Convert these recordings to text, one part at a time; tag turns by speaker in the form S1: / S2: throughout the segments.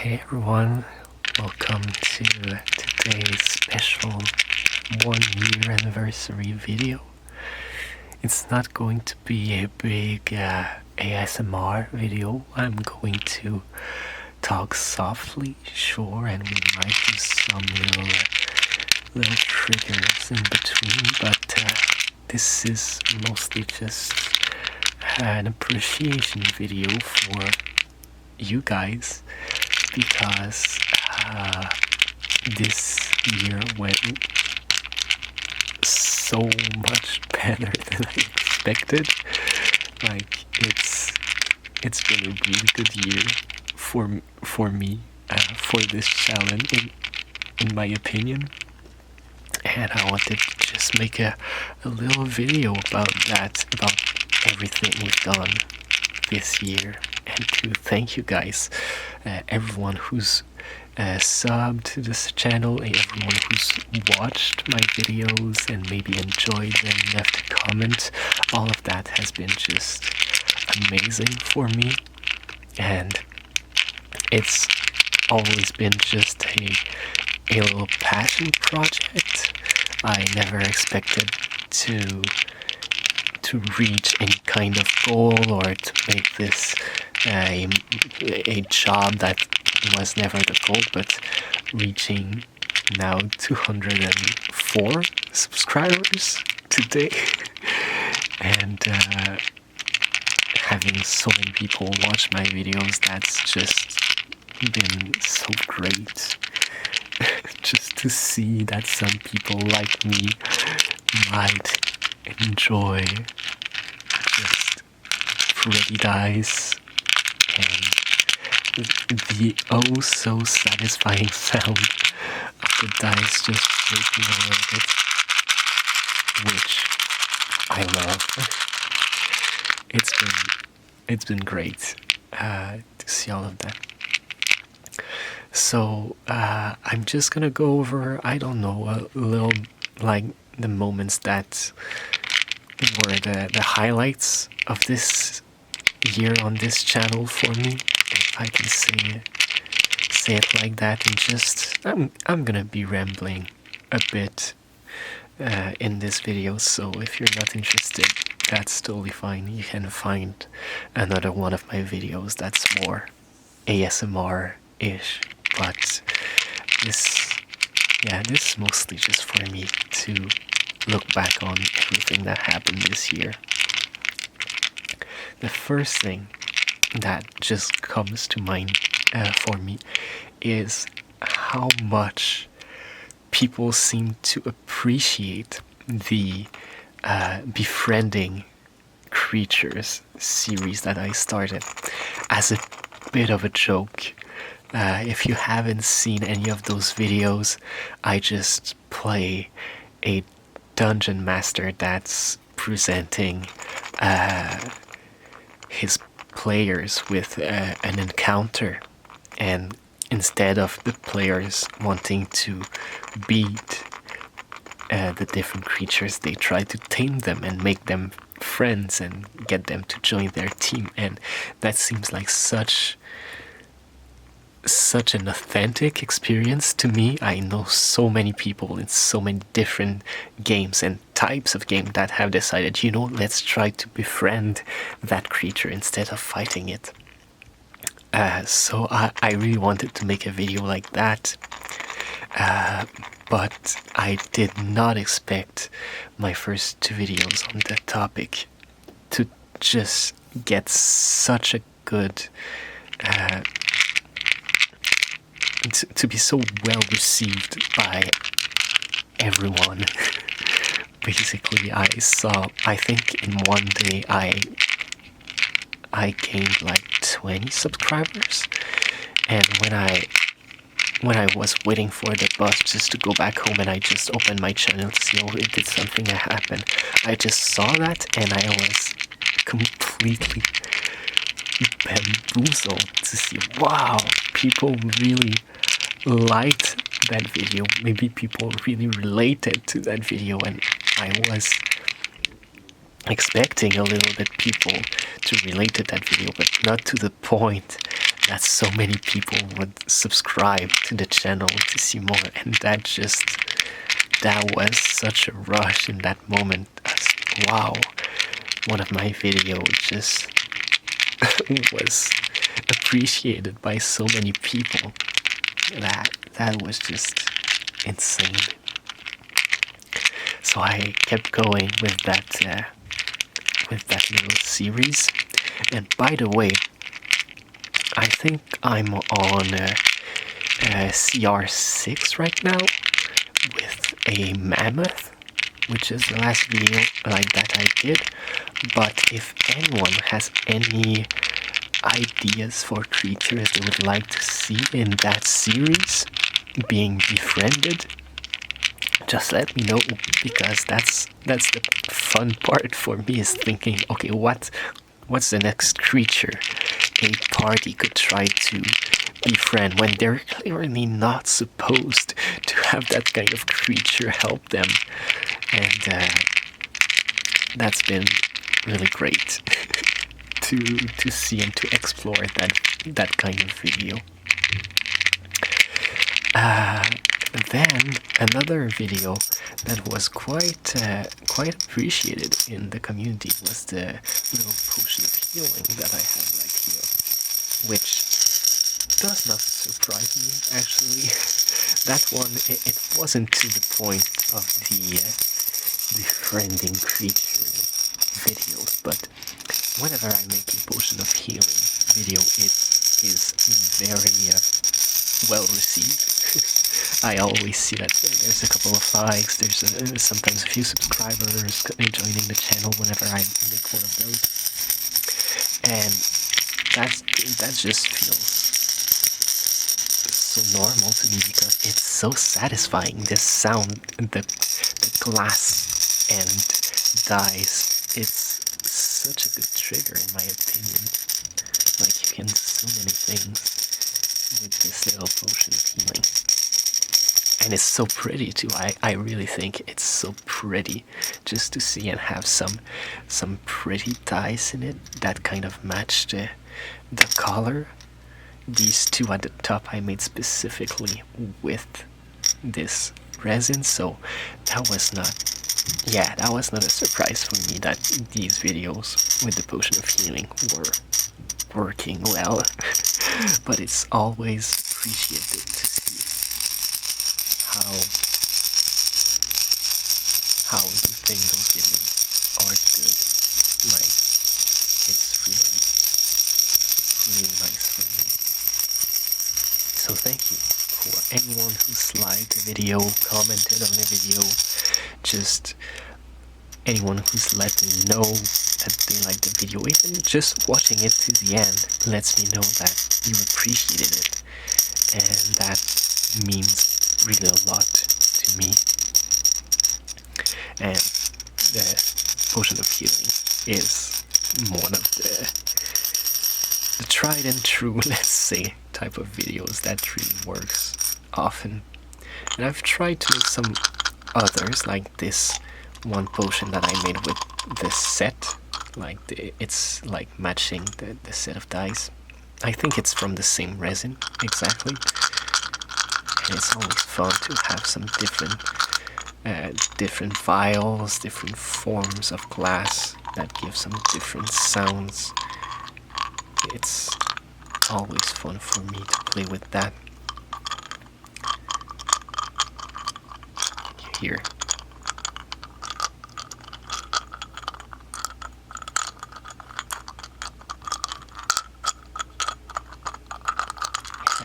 S1: Hey everyone, welcome to today's special 1 year anniversary video. It's not going to be a big ASMR video. I'm going to talk softly, sure, and we might do some little triggers in between, but this is mostly just an appreciation video for you guys, because this year went so much better than I expected. Like it's been a really good year for me, for this challenge, in my opinion. And I wanted to just make a little video about that, about everything we've done this year, and to thank you guys, everyone who's subbed to this channel, everyone who's watched my videos and maybe enjoyed them, left a comment. All of that has been just amazing for me, and it's always been just a little passion project. I never expected to reach any kind of goal, or to make this a job. That was never the goal, but reaching now 204 subscribers today and having so many people watch my videos, that's just been so great. Just to see that some people like me might enjoy just Freddy Dice and the oh so satisfying sound of the dice just shaking a little bit, which I love. It's been great to see all of that. So I'm just gonna go over, I don't know, a little, like, the moments that were the highlights of this year on this channel for me, if I can say it like that. And just I'm gonna be rambling a bit in this video, so if you're not interested, that's totally fine. You can find another one of my videos that's more ASMR-ish, but this is mostly just for me to look back on everything that happened this year. The first thing that just comes to mind for me is how much people seem to appreciate the befriending creatures series that I started as a bit of a joke. If you haven't seen any of those videos, I just play a dungeon master that's presenting his players with an encounter, and instead of the players wanting to beat the different creatures, they try to tame them and make them friends and get them to join their team. And that seems like such an authentic experience to me. I know so many people in so many different games and types of game that have decided, let's try to befriend that creature instead of fighting it. So I really wanted to make a video like that, but I did not expect my first two videos on that topic to just get such a good to be so well received by everyone. Basically, I think in one day I gained like 20 subscribers, and when I was waiting for the bus just to go back home, and I just opened my channel to see, did something happen, I just saw that and I was completely bamboozled to see, wow, people really liked that video. Maybe people really related to that video, and I was expecting a little bit people to relate to that video, but not to the point that so many people would subscribe to the channel to see more, and that was such a rush in that moment. Wow, one of my videos just was appreciated by so many people. That was just insane. So I kept going with that little series. And by the way, I think I'm on CR6 right now with a mammoth, which is the last video like that I did. But if anyone has any ideas for creatures they would like to see in that series being befriended, just let me know, because that's the fun part for me, is thinking, okay, what's the next creature a party could try to befriend when they're clearly not supposed to have that kind of creature help them. And that's been really great to see and to explore that kind of video. Then another video that was quite appreciated in the community was the little potion of healing that I have like here, which does not surprise me actually. That one, it wasn't to the point of the befriending creature videos, but whenever I make a potion of healing video, it is very well received. I always see that there's a couple of likes, there's sometimes a few subscribers joining the channel whenever I make one of those, and that just feels so normal to me because it's so satisfying. This sound, the glass and dice, it's such a good trigger in my opinion. Like, you can do so many things with this little potion of healing. And it's so pretty too. I really think it's so pretty just to see and have some pretty dice in it that kind of match the color. These two at the top I made specifically with this resin, so that was not a surprise for me that these videos with the potion of healing were working well. But it's always appreciated to see how you think those videos are good. Like, it's really nice for me. So thank you for anyone who's liked the video, commented on the video, just anyone who's let me know that they liked the video. Even just watching it to the end lets me know that you appreciated it, and that means really a lot to me. And the potion of healing is one of the tried and true, let's say, type of videos that really works often. And I've tried to make some others, like this one potion that I made with this set, like it's like matching the set of dice. I think it's from the same resin exactly, and it's always fun to have some different vials, different forms of glass that give some different sounds. It's always fun for me to play with that. Here.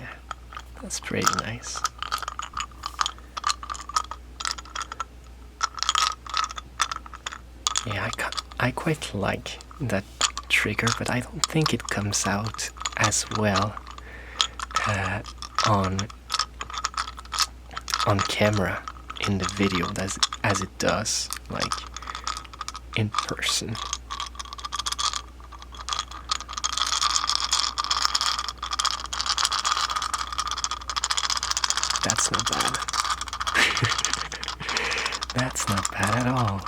S1: Yeah, that's pretty nice. Yeah, I quite like that trigger, but I don't think it comes out as well on camera in the video as it does like in person. That's not bad. That's not bad at all.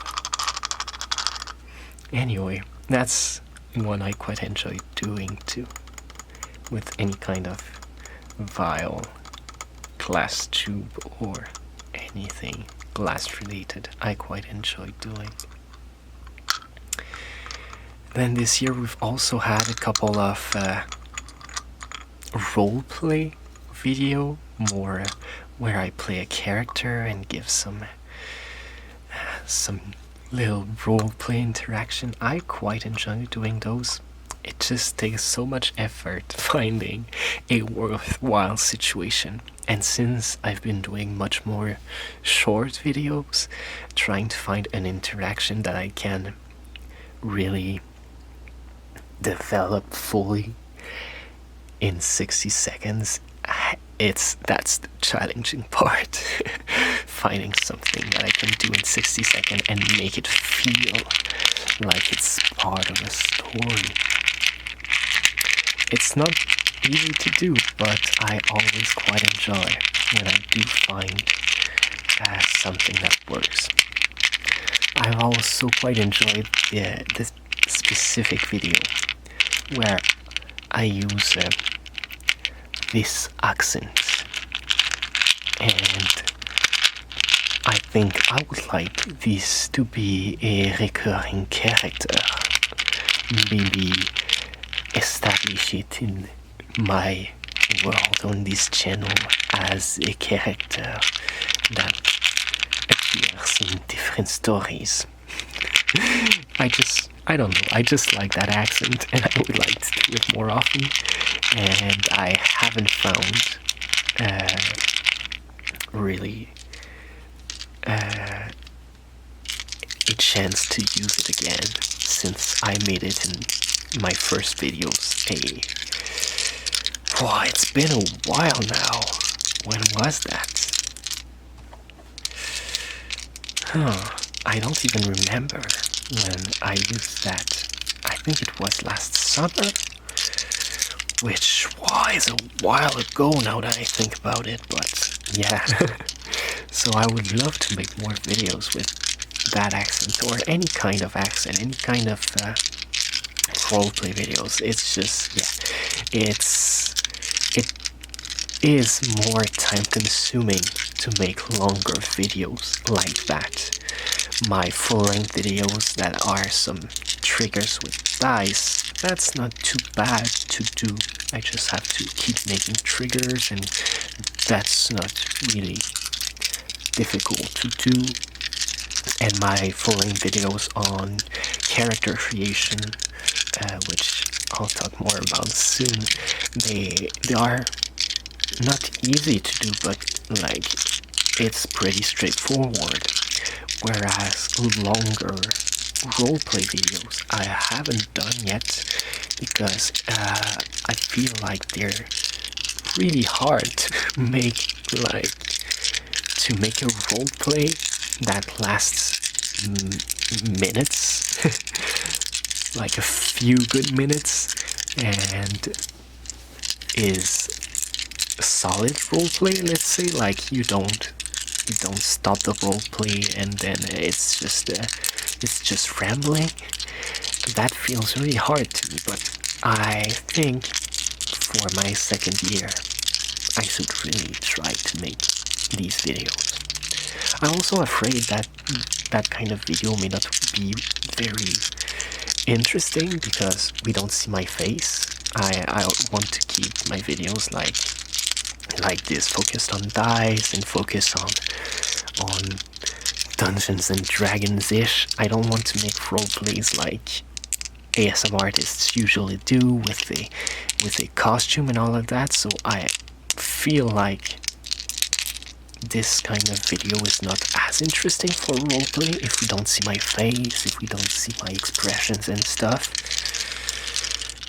S1: Anyway, that's one I quite enjoy doing too. with any kind of vial, glass tube, or anything glass related. I quite enjoy doing. Then this year we've also had a couple of roleplay video, more where I play a character and give some little roleplay interaction. I quite enjoy doing those. It just takes so much effort finding a worthwhile situation. And since I've been doing much more short videos, trying to find an interaction that I can really develop fully in 60 seconds, that's the challenging part. Finding something that I can do in 60 seconds and make it feel like it's part of a story. It's not easy to do, but I always quite enjoy when I do find something that works. I've also quite enjoyed this specific video where I use this accent, and I think I would like this to be a recurring character. Maybe establish it in my world on this channel as a character that appears in different stories. I don't know, I just like that accent and I would like to do it more often, and I haven't found really a chance to use it again since I made it in my first videos. It's been a while now. When was that? I don't even remember when I used that. I think it was last summer, which is a while ago now that I think about it, but yeah. So I would love to make more videos with that accent, or any kind of accent, any kind of roleplay videos. It's just, it is more time consuming to make longer videos like that. My full-length videos that are some triggers with dice, that's not too bad to do. I just have to keep making triggers, and that's not really difficult to do. And my full-length videos on character creation, which I'll talk more about soon, they are not easy to do, but like it's pretty straightforward. Whereas longer roleplay videos I haven't done yet because I feel like they're really hard to make, like to make a roleplay that lasts minutes, like a few good minutes, and is a solid roleplay. Let's say, like you don't stop the roleplay and then it's just rambling. That feels really hard to me, but I think for my second year I should really try to make these videos. I'm also afraid that that kind of video may not be very interesting because we don't see my face. I want to keep my videos like this, focused on dice and focused on Dungeons and Dragons-ish. I don't want to make roleplays like ASMR artists usually do with a costume and all of that, so I feel like this kind of video is not as interesting for roleplay if we don't see my face, if we don't see my expressions and stuff.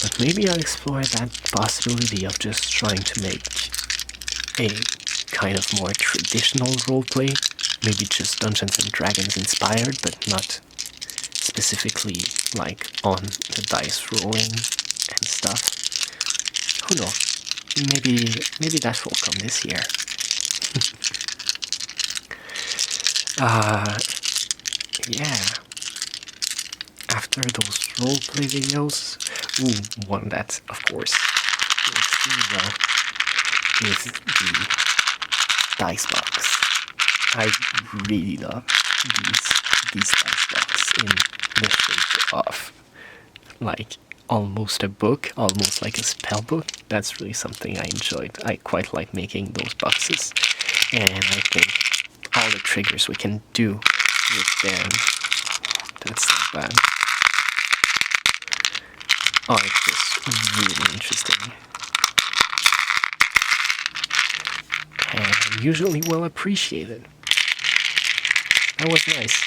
S1: But maybe I'll explore that possibility of just trying to make a kind of more traditional roleplay, maybe just Dungeons and Dragons inspired, but not specifically like on the dice rolling and stuff. Who knows? Maybe that will come this year. Yeah. After those roleplay videos, one that, of course, is well, is the dice box. I really love these dice box in the shape of like almost a book, almost like a spell book. That's really something I enjoyed. I quite like making those boxes, and I think all the triggers we can do with them, that's not bad, are just really interesting and usually well appreciated. That was nice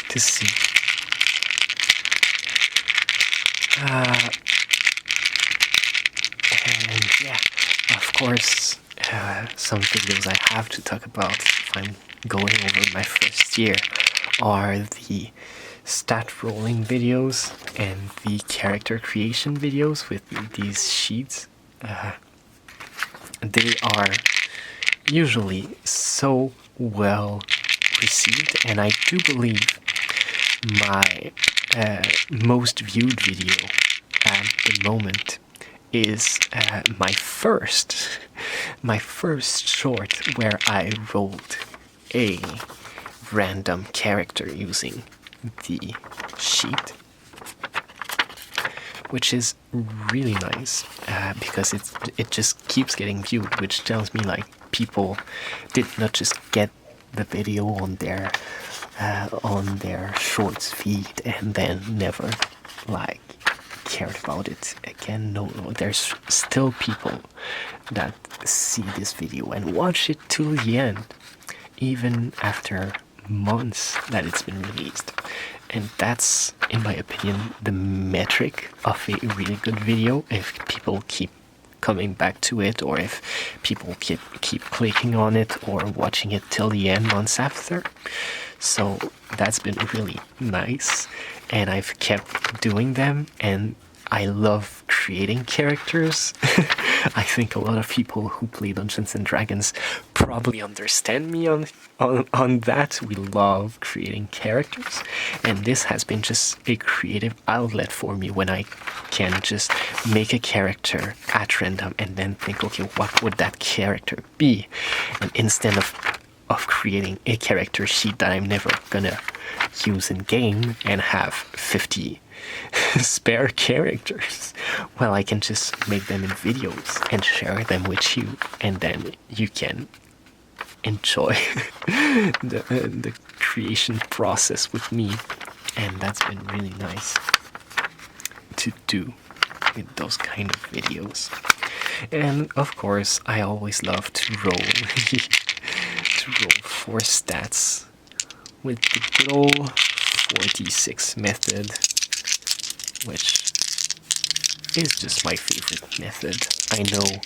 S1: to see. And yeah, of course, some videos I have to talk about if I'm going over my first year are the stat rolling videos and the character creation videos with these sheets. They are usually so well received, and I do believe my most viewed video at the moment is my first short where I rolled a random character using the sheet, which is really nice because it just keeps getting viewed, which tells me like people did not just get the video on their shorts feed and then never like cared about it again. No, there's still people that see this video and watch it till the end, even after months that it's been released. And that's, in my opinion, the metric of a really good video. If people keep coming back to it, or if people keep clicking on it or watching it till the end months after. So that's been really nice, and I've kept doing them, and I love creating characters. I think a lot of people who play Dungeons and Dragons probably understand me on that. We love creating characters, and this has been just a creative outlet for me when I can just make a character at random and then think, okay, what would that character be? And instead of creating a character sheet that I'm never gonna use in game and have 50 spare characters, well, I can just make them in videos and share them with you, and then you can enjoy the creation process with me. And that's been really nice to do with those kind of videos. And of course, I always love to roll to roll for stats with the good old 4d6 method, which is just my favorite method. I know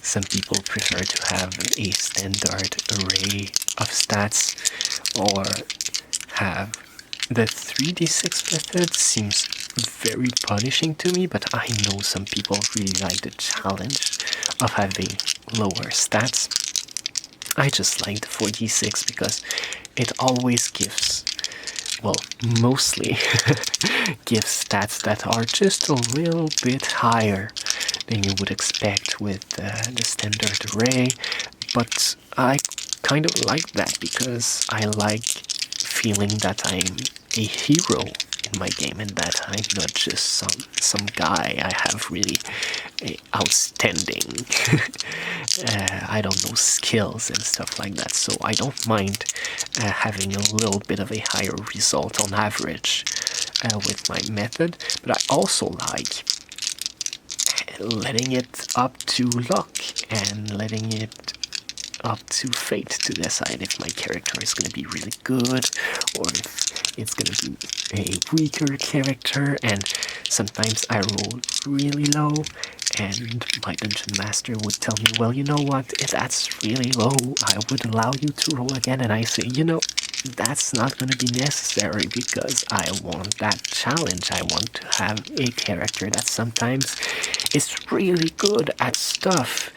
S1: some people prefer to have a standard array of stats, or have the 3d6 method. Seems very punishing to me, but I know some people really like the challenge of having lower stats. I just like the 4d6 because it always gives, well, mostly gives stats that are just a little bit higher than you would expect with the standard array. But I kind of like that because I like feeling that I'm a hero in my game and that I'm not just some guy. I have really outstanding I don't know, skills and stuff like that, so I don't mind having a little bit of a higher result on average with my method. But I also like letting it up to luck and letting it up to fate to decide if my character is going to be really good or if it's going to be a weaker character. And sometimes I roll really low and my dungeon master would tell me, well, you know what, if that's really low, I would allow you to roll again. And I say, you know, that's not going to be necessary because I want that challenge. I want to have a character that sometimes is really good at stuff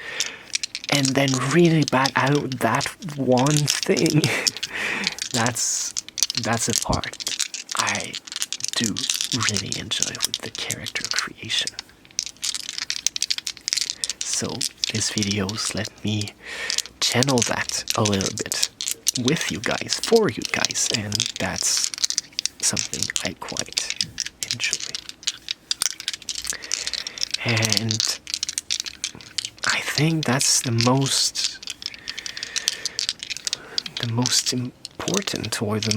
S1: and then really bad at that one thing. That's a part I do really enjoy with the character creation. So these videos let me channel that a little bit with you guys, for you guys, and that's something I quite enjoy. And I think that's the most important, or the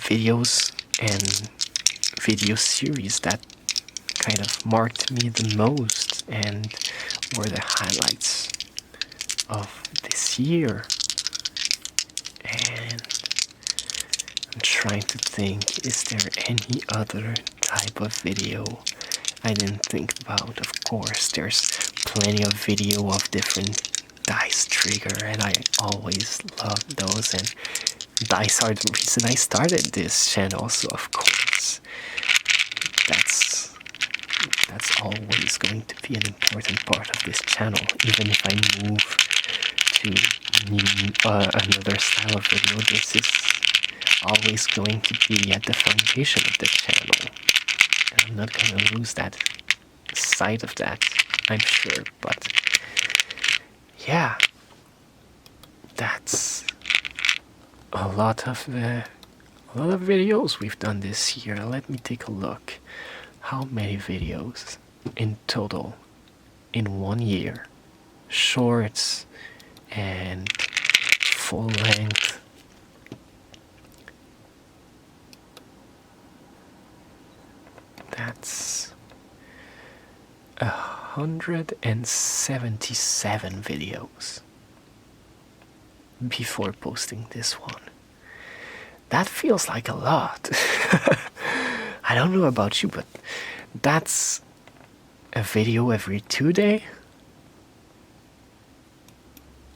S1: videos and video series that kind of marked me the most and were the highlights of this year. And I'm trying to think, is there any other type of video I didn't think about? Of course, there's plenty of video of different dice trigger, and I always love those, and dice are the reason I started this channel, so of course that's always going to be an important part of this channel. Even if I move to another style of video, this is always going to be at the foundation of the channel, and I'm not going to lose that sight of that, I'm sure. But yeah, that's a lot of videos we've done this year. Let me take a look. How many videos in total in 1 year? Shorts and full length. That's 177 videos before posting this one. That feels like a lot. I don't know about you, but that's a video every 2 days.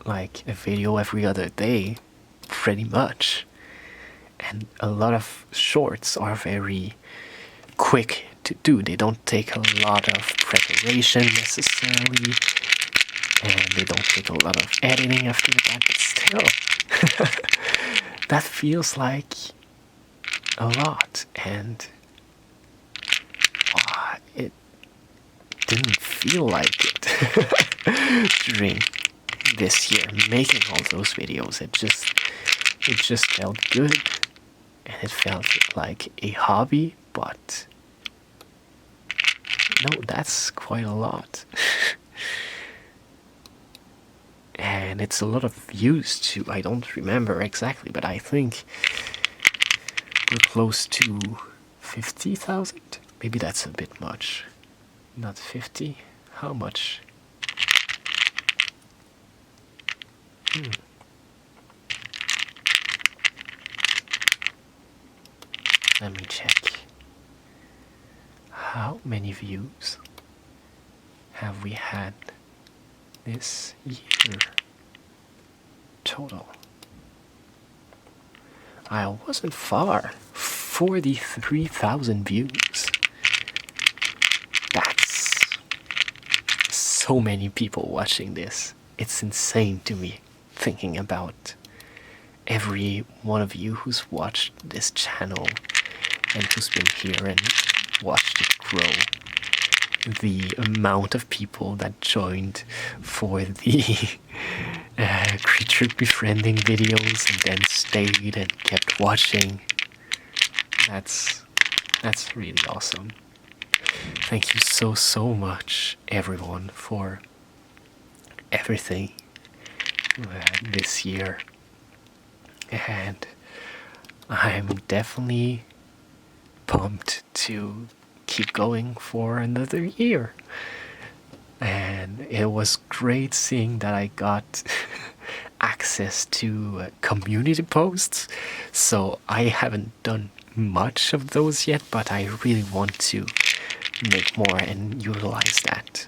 S1: Like a video every other day, pretty much. And a lot of shorts are very quick to do. They don't take a lot of preparation necessarily, and they don't take a lot of editing after that, but still that feels like a lot. And it didn't feel like it during this year making all those videos. It just felt good, and it felt like a hobby. But no, that's quite a lot. And it's a lot of views too. I don't remember exactly, but I think we're close to 50,000. Maybe that's a bit much. Not 50. How much? Let me check. How many views have we had this year total? I wasn't far. 43,000 views. That's so many people watching this. It's insane to me, thinking about every one of you who's watched this channel and who's been here and watched it grow. The amount of people that joined for the creature befriending videos and then stayed and kept watching. That's really awesome. Thank you so much, everyone, for everything this year. And I'm definitely pumped to keep going for another year. And it was great seeing that I got access to community posts. So I haven't done much of those yet, but I really want to make more and utilize that.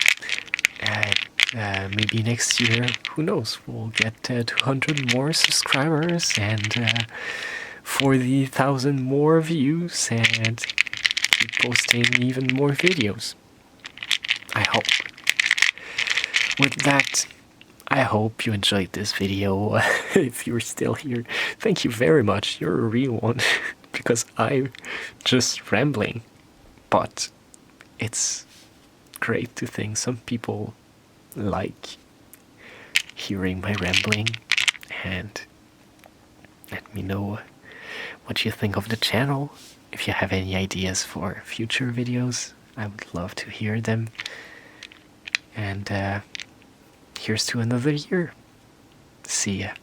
S1: And maybe next year, who knows, we'll get 200 more subscribers and 40,000 more views and keep posting even more videos. I hope. With that, I hope you enjoyed this video. If you're still here, thank you very much. You're a real one. Because I'm just rambling. But it's great to think some people like hearing my rambling, and let me know what you think of the channel. If you have any ideas for future videos, I would love to hear them. And here's to another year. See ya.